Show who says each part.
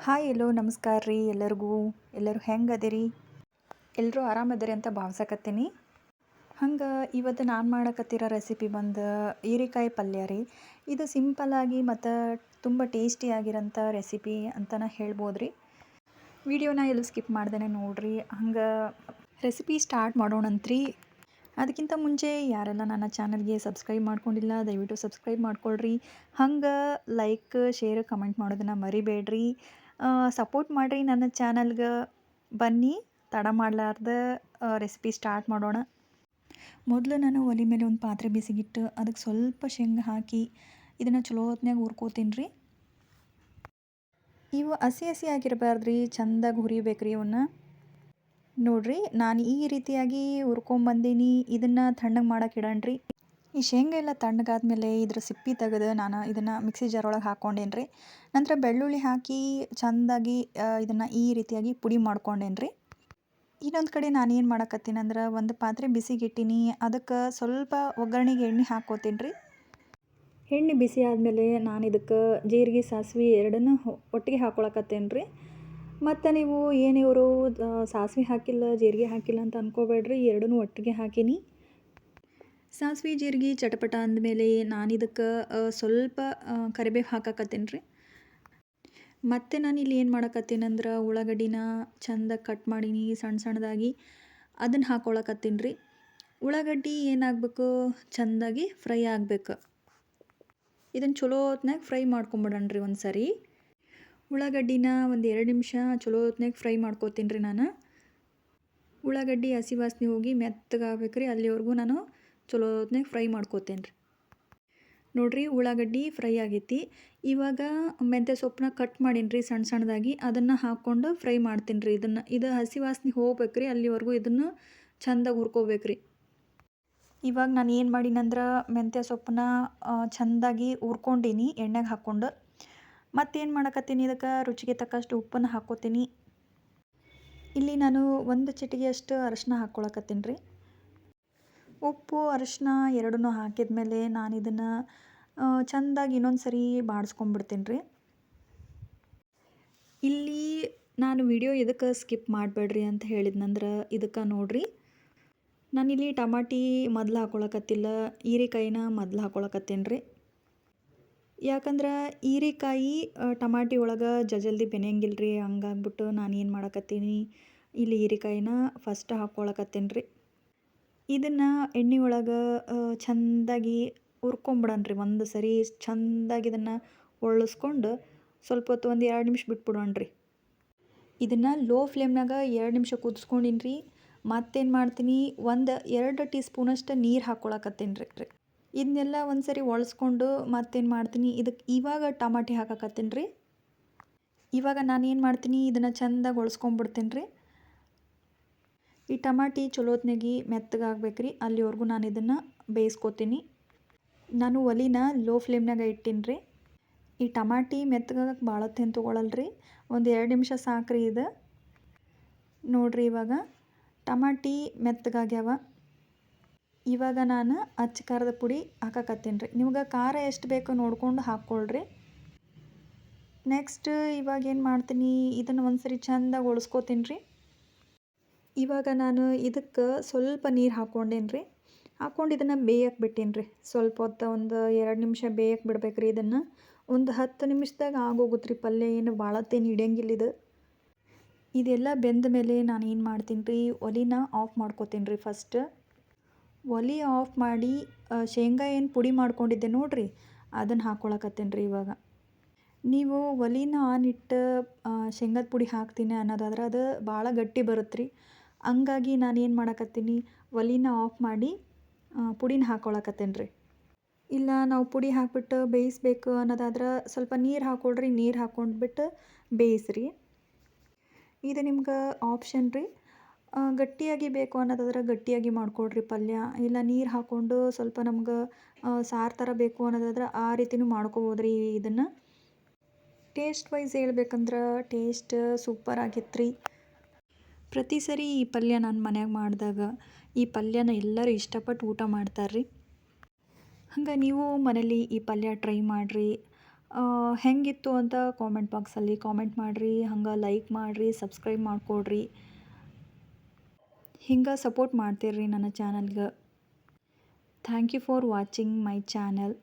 Speaker 1: Hi ಎಲ್ಲೋ ನಮಸ್ಕಾರ ರೀ ಎಲ್ಲರಿಗೂ. ಎಲ್ಲರೂ ಹೆಂಗೆ ಅದಿರಿ? ಎಲ್ಲರೂ ಆರಾಮದಿರಿ ಅಂತ ಭಾವ್ಸಕತ್ತೀನಿ. ಹಂಗೆ ಇವತ್ತು ನಾನು ಮಾಡಕತ್ತಿರೋ ರೆಸಿಪಿ ಬಂದು ಹೀರೆಕಾಯಿ ಪಲ್ಯ ರೀ. ಇದು ಸಿಂಪಲ್ಲಾಗಿ ಮತ್ತು ತುಂಬ ಟೇಸ್ಟಿಯಾಗಿರೋಂಥ ರೆಸಿಪಿ ಅಂತಲೇ ಹೇಳ್ಬೋದು ರೀ. ವಿಡಿಯೋನ ಎಲ್ಲೂ ಸ್ಕಿಪ್ ಮಾಡ್ದೇ ನೋಡಿರಿ. ಹಂಗೆ ರೆಸಿಪಿ ಸ್ಟಾರ್ಟ್ ಮಾಡೋಣಂತ್ರಿ. ಅದಕ್ಕಿಂತ ಮುಂಚೆ ಯಾರೆಲ್ಲ ನನ್ನ ಚಾನಲ್ಗೆ ಸಬ್ಸ್ಕ್ರೈಬ್ ಮಾಡ್ಕೊಂಡಿಲ್ಲ ದಯವಿಟ್ಟು ಸಬ್ಸ್ಕ್ರೈಬ್ ಮಾಡ್ಕೊಳ್ರಿ. ಹಂಗೆ ಲೈಕ್ ಶೇರ್ ಕಮೆಂಟ್ ಮಾಡೋದನ್ನು ಮರಿಬೇಡ್ರಿ. ಸಪೋರ್ಟ್ ಮಾಡಿರಿ ನನ್ನ ಚಾನಲ್ಗೆ. ಬನ್ನಿ ತಡ ಮಾಡಲಾರ್ದ ರೆಸಿಪಿ ಸ್ಟಾರ್ಟ್ ಮಾಡೋಣ. ಮೊದಲು ನಾನು ಒಲೆ ಮೇಲೆ ಒಂದು ಪಾತ್ರೆ ಬಿಸಿಗಿಟ್ಟು ಅದಕ್ಕೆ ಸ್ವಲ್ಪ ಶೇಂಗಾ ಹಾಕಿ ಇದನ್ನು ಚಲೋ ಹೊತ್ನಾಗ ಹುರ್ಕೋತೀನಿ ರೀ. ಇವು ಹಸಿ ಹಸಿ ಆಗಿರಬಾರ್ದು ರೀ, ಚೆಂದಾಗಿ ಹುರಿಬೇಕ್ರಿ ಇವನ್ನ. ನೋಡಿರಿ ನಾನು ಈ ರೀತಿಯಾಗಿ ಹುರ್ಕೊಂಬಂದೀನಿ. ಇದನ್ನು ತಣ್ಣಗೆ ಮಾಡೋಕೆ ಇಡಣ್ರಿ. ಈ ಶೇಂಗಾ ಎಲ್ಲ ತಣ್ಣಗಾದ್ಮೇಲೆ ಇದ್ರ ಸಿಪ್ಪಿ ತೆಗೆದು ನಾನು ಇದನ್ನು ಮಿಕ್ಸಿ ಜಾರೊಳಗೆ ಹಾಕ್ಕೊಂಡೇನಿ ರೀ. ನಂತರ ಬೆಳ್ಳುಳ್ಳಿ ಹಾಕಿ ಚೆಂದಾಗಿ ಇದನ್ನು ಈ ರೀತಿಯಾಗಿ ಪುಡಿ ಮಾಡ್ಕೊಂಡೇನಿ ರೀ. ಇನ್ನೊಂದು ಕಡೆ ನಾನೇನು ಮಾಡಕತ್ತೀನಿ ಅಂದ್ರೆ ಒಂದು ಪಾತ್ರೆ ಬಿಸಿಗಿಟ್ಟೀನಿ. ಅದಕ್ಕೆ ಸ್ವಲ್ಪ ಒಗ್ಗರಣೆಗೆ ಎಣ್ಣೆ ಹಾಕ್ಕೋತೀನಿ ರೀ. ಎಣ್ಣೆ ಬಿಸಿ ಆದಮೇಲೆ ನಾನು ಇದಕ್ಕೆ ಜೀರಿಗೆ ಸಾಸಿವೆ ಎರಡನ್ನೂ ಒಟ್ಟಿಗೆ ಹಾಕ್ಕೊಳಕತ್ತೇನೆ ರೀ. ಮತ್ತು ನೀವು ಏನಿವರು ಸಾಸಿವೆ ಹಾಕಿಲ್ಲ ಜೀರಿಗೆ ಹಾಕಿಲ್ಲ ಅಂತ ಅಂದ್ಕೋಬೇಡ್ರಿ, ಎರಡನ್ನೂ ಒಟ್ಟಿಗೆ ಹಾಕೀನಿ. ಸಾಸಿವೆ ಜೀರಿಗೆ ಚಟಪಟ ಅಂದಮೇಲೆ ನಾನು ಇದಕ್ಕೆ ಸ್ವಲ್ಪ ಕರಿಬೇವು ಹಾಕಕತ್ತೀನಿ ರೀ. ಮತ್ತು ನಾನು ಇಲ್ಲಿ ಏನು ಮಾಡಕತ್ತೀನಿ ಅಂದ್ರೆ ಉಳ್ಳಾಗಡ್ಡಿನ ಚೆಂದಾಗಿ ಕಟ್ ಮಾಡೀನಿ ಸಣ್ಣ ಸಣ್ಣದಾಗಿ. ಅದನ್ನು ಹಾಕ್ಕೊಳಕತ್ತೀನಿ ರೀ. ಉಳ್ಳಾಗಡ್ಡಿ ಏನಾಗಬೇಕು, ಚೆಂದಾಗಿ ಫ್ರೈ ಆಗಬೇಕು. ಇದನ್ನು ಚಲೋ ಹೊತ್ನಾಗ ಫ್ರೈ ಮಾಡ್ಕೊಂಬಿಡಣ್ರಿ ಒಂದು ಸರಿ. ಉಳ್ಳಾಗಡ್ಡಿನ ಒಂದು 2 ನಿಮಿಷ ಚಲೋ ಹೊತ್ನಾಗ ಫ್ರೈ ಮಾಡ್ಕೋತೀನಿ ರೀ ನಾನು. ಉಳ್ಳಾಗಡ್ಡಿ ಹಸಿ ವಾಸನೆ ಹೋಗಿ ಮೆತ್ತಗಾಗಬೇಕು ರೀ, ಅಲ್ಲಿವರೆಗೂ ನಾನು ಚಲೋ ಹೊತ್ನಾಗ ಫ್ರೈ ಮಾಡ್ಕೋತೇನೆ ರೀ. ನೋಡಿರಿ ಉಳ್ಳಾಗಡ್ಡಿ ಫ್ರೈ ಆಗೈತಿ. ಇವಾಗ ಮೆಂತ್ಯ ಸೊಪ್ಪನ್ನ ಕಟ್ ಮಾಡೀನಿ ರೀ ಸಣ್ಣ ಸಣ್ಣದಾಗಿ. ಅದನ್ನು ಹಾಕ್ಕೊಂಡು ಫ್ರೈ ಮಾಡ್ತೀನಿ ರೀ. ಇದು ಹಸಿ ವಾಸನೆ ಹೋಗ್ಬೇಕು ರೀ, ಅಲ್ಲಿವರೆಗೂ ಇದನ್ನು ಚೆಂದಾಗಿ ಹುರ್ಕೋಬೇಕು ರೀ. ಇವಾಗ ನಾನು ಏನು ಮಾಡೀನಂದ್ರೆ ಮೆಂತ್ಯ ಸೊಪ್ಪನ್ನ ಚೆಂದಾಗಿ ಹುರ್ಕೊಂಡೀನಿ ಎಣ್ಣೆಗೆ ಹಾಕ್ಕೊಂಡು. ಮತ್ತೇನು ಮಾಡಕತ್ತೀನಿ, ಇದಕ್ಕೆ ರುಚಿಗೆ ತಕ್ಕಷ್ಟು ಉಪ್ಪನ್ನು ಹಾಕ್ಕೋತೀನಿ. ಇಲ್ಲಿ ನಾನು 1 ಚಿಟಿಕೆಯಷ್ಟು ಅರಿಶಿನ ಹಾಕ್ಕೊಳಕತ್ತೀನಿ ರೀ. ಉಪ್ಪು ಅರಿಶಿನ ಎರಡನ್ನೂ ಹಾಕಿದ್ಮೇಲೆ ನಾನು ಇದನ್ನು ಚೆಂದಾಗಿ ಇನ್ನೊಂದು ಸರಿ ಬಾಡಿಸ್ಕೊಂಬಿಡ್ತೀನಿ ರೀ. ಇಲ್ಲಿ ನಾನು ವಿಡಿಯೋ ಎದಕ್ಕೆ ಸ್ಕಿಪ್ ಮಾಡಬೇಡ್ರಿ ಅಂತ ಹೇಳಿದ್ನಂದ್ರೆ ಇದಕ್ಕೆ ನೋಡಿರಿ, ನಾನಿಲ್ಲಿ ಟಮಾಟಿ ಮೊದಲು ಹಾಕ್ಕೊಳಕತ್ತಿಲ್ಲ, ಹೀರೆಕಾಯಿನ ಮೊದಲು ಹಾಕ್ಕೊಳಕತ್ತೀನಿ ರೀ. ಯಾಕಂದ್ರೆ ಹೀರೆಕಾಯಿ ಟಮಾಟಿ ಒಳಗೆ ಜಲ್ದಿ ಬೆನೆಯಂಗಿಲ್ಲ ರೀ. ಹಂಗಾಗ್ಬಿಟ್ಟು ನಾನು ಏನು ಮಾಡಕತ್ತೀನಿ, ಇಲ್ಲಿ ಹೀರೆಕಾಯಿನ ಫಸ್ಟ್ ಹಾಕ್ಕೊಳಕತ್ತೀನಿ ರೀ. ಇದನ್ನು ಎಣ್ಣೆ ಒಳಗೆ ಚೆಂದಾಗಿ ಹುರ್ಕೊಂಬಿಡಣ್ರಿ. ಒಂದು ಸರಿ ಚೆಂದಾಗಿ ಇದನ್ನು ಒಳ್ಳಿಸ್ಕೊಂಡು ಸ್ವಲ್ಪ ಹೊತ್ತು ಒಂದು 2 ನಿಮಿಷ ಬಿಟ್ಬಿಡೋಣ್ರಿ. ಇದನ್ನು ಲೋ ಫ್ಲೇಮ್ನಾಗ 2 ನಿಮಿಷ ಕುದಿಸ್ಕೊಂಡೀನಿ ರೀ. ಮತ್ತೇನು ಮಾಡ್ತೀನಿ, 2 ಟೀ ಸ್ಪೂನಷ್ಟು ನೀರು ಹಾಕ್ಕೊಳಕತ್ತೀನಿ ರೀ. ಇದನ್ನೆಲ್ಲ ಒಂದು ಸರಿ ಒಳ್ಸ್ಕೊಂಡು ಮತ್ತೇನು ಮಾಡ್ತೀನಿ, ಇದಕ್ಕೆ ಇವಾಗ ಟಮಾಟಿ ಹಾಕಕತ್ತೀನಿ ರೀ. ಇವಾಗ ನಾನೇನು ಮಾಡ್ತೀನಿ, ಇದನ್ನು ಚೆಂದಾಗಿ ಒಳ್ಸ್ಕೊಂಬಿಡ್ತೀನಿ ರೀ. ಈ ಟಮಾಟಿ ಚಲೋ ಹೊತ್ನಾಗಿ ಮೆತ್ತಗಾಗ್ಬೇಕು ರೀ, ಅಲ್ಲಿವರೆಗೂ ನಾನು ಇದನ್ನು ಬೇಯಿಸ್ಕೊತೀನಿ. ನಾನು ಒಲಿನ ಲೋ ಫ್ಲೇಮ್ನಾಗ ಇಟ್ಟೀನಿ ರೀ. ಈ ಟಮಾಟಿ ಮೆತ್ತಗಾಗಕ್ಕೆ ಭಾಳ ಹೊತ್ತೇನು ತೊಗೊಳಲ್ಲ ರೀ, ಒಂದು 2 ನಿಮಿಷ ಸಾಕ್ರಿ ಇದು. ನೋಡಿರಿ ಇವಾಗ ಟಮಾಟಿ ಮೆತ್ತಗಾಗ್ಯಾವ. ಇವಾಗ ನಾನು ಅಚ್ಚ ಖಾರದ ಪುಡಿ ಹಾಕಕತ್ತೀನಿ ರೀ. ನಿಮ್ಗೆ ಖಾರ ಎಷ್ಟು ಬೇಕೋ ನೋಡ್ಕೊಂಡು ಹಾಕ್ಕೊಳ್ರಿ. ನೆಕ್ಸ್ಟ್ ಇವಾಗ ಏನು ಮಾಡ್ತೀನಿ, ಇದನ್ನು ಒಂದು ಸರಿ ಚೆಂದಾಗಿ ಒಳ್ಸ್ಕೊತೀನಿ ರೀ. ಇವಾಗ ನಾನು ಇದಕ್ಕೆ ಸ್ವಲ್ಪ ನೀರು ಹಾಕ್ಕೊಂಡೇನಿ ರೀ. ಹಾಕ್ಕೊಂಡು ಇದನ್ನು ಬೇಯಕ್ಕೆ ಬಿಟ್ಟೀನಿ ರೀ. ಸ್ವಲ್ಪ ಹೊತ್ತು ಒಂದು 2 ನಿಮಿಷ ಬೇಯಕ್ಕೆ ಬಿಡ್ಬೇಕು ರೀ. ಇದನ್ನು ಒಂದು 10 ನಿಮಿಷದಾಗ ಆಗೋಗುತ್ತೆ ರೀ ಪಲ್ಯ. ಏನು ಭಾಳ ಹೊತ್ತೇನು ಹಿಡಿಯಂಗಿಲ್ಲ ಇದು. ಇದೆಲ್ಲ ಬೆಂದ ಮೇಲೆ ನಾನು ಏನು ಮಾಡ್ತೀನಿ ರೀ, ಒಲಿನ ಆಫ್ ಮಾಡ್ಕೋತೀನಿ ರೀ. ಫಸ್ಟ್ ಒಲೆ ಆಫ್ ಮಾಡಿ ಶೇಂಗಾ ಏನು ಪುಡಿ ಮಾಡ್ಕೊಂಡಿದ್ದೆ ನೋಡಿರಿ, ಅದನ್ನು ಹಾಕ್ಕೊಳಕತ್ತೀನಿ ರೀ. ಇವಾಗ ನೀವು ಒಲಿನ ಆನ್ ಇಟ್ಟು ಶೇಂಗಾದ ಪುಡಿ ಹಾಕ್ತೀನಿ ಅನ್ನೋದಾದ್ರೆ ಅದು ಭಾಳ ಗಟ್ಟಿ ಬರುತ್ತೆ ರೀ. ಹಂಗಾಗಿ ನಾನು ಏನು ಮಾಡಕತ್ತೀನಿ, ಒಲಿನ ಆಫ್ ಮಾಡಿ ಪುಡಿನ ಹಾಕ್ಕೊಳಕತ್ತೀನಿ ರೀ. ಇಲ್ಲ ನಾವು ಪುಡಿ ಹಾಕ್ಬಿಟ್ಟು ಬೇಯಿಸ್ಬೇಕು ಅನ್ನೋದಾದ್ರೆ ಸ್ವಲ್ಪ ನೀರು ಹಾಕ್ಕೊಳ್ರಿ. ನೀರು ಹಾಕ್ಕೊಂಡ್ಬಿಟ್ಟು ಬೇಯಿಸ್ರಿ. ಇದು ನಿಮ್ಗೆ ಆಪ್ಷನ್ ರೀ. ಗಟ್ಟಿಯಾಗಿ ಬೇಕು ಅನ್ನೋದಾದ್ರೆ ಗಟ್ಟಿಯಾಗಿ ಮಾಡ್ಕೊಳ್ರಿ ಪಲ್ಯ. ಇಲ್ಲ ನೀರು ಹಾಕ್ಕೊಂಡು ಸ್ವಲ್ಪ ನಮ್ಗೆ ಸಾರು ಥರ ಬೇಕು ಅನ್ನೋದಾದ್ರೆ ಆ ರೀತಿನೂ ಮಾಡ್ಕೋಬೋದು ರೀ. ಇದನ್ನು ಟೇಸ್ಟ್ ವೈಸ್ ಹೇಳ್ಬೇಕಂದ್ರೆ ಟೇಸ್ಟ್ ಸೂಪರ್ ಆಗಿತ್ತು ರೀ. ಪ್ರತಿ ಸರಿ ಈ ಪಲ್ಯ ನಾನು ಮನ್ಯಾಗ ಮಾಡಿದಾಗ ಈ ಪಲ್ಯನ ಎಲ್ಲರೂ ಇಷ್ಟಪಟ್ಟು ಊಟ ಮಾಡ್ತಾರೆ ರೀ. ಹಂಗೆ ನೀವು ಮನೇಲಿ ಈ ಪಲ್ಯ ಟ್ರೈ ಮಾಡಿರಿ. ಹೆಂಗಿತ್ತು ಅಂತ ಕಾಮೆಂಟ್ ಬಾಕ್ಸಲ್ಲಿ ಕಾಮೆಂಟ್ ಮಾಡಿರಿ, ಹಂಗೆ ಲೈಕ್ ಮಾಡಿರಿ, ಸಬ್ಸ್ಕ್ರೈಬ್ ಮಾಡ್ಕೊಡ್ರಿ. ಹಿಂಗೆ ಸಪೋರ್ಟ್ ಮಾಡ್ತೀರಿ ನನ್ನ ಚಾನಲ್ಗೆ. Thank you for watching my channel.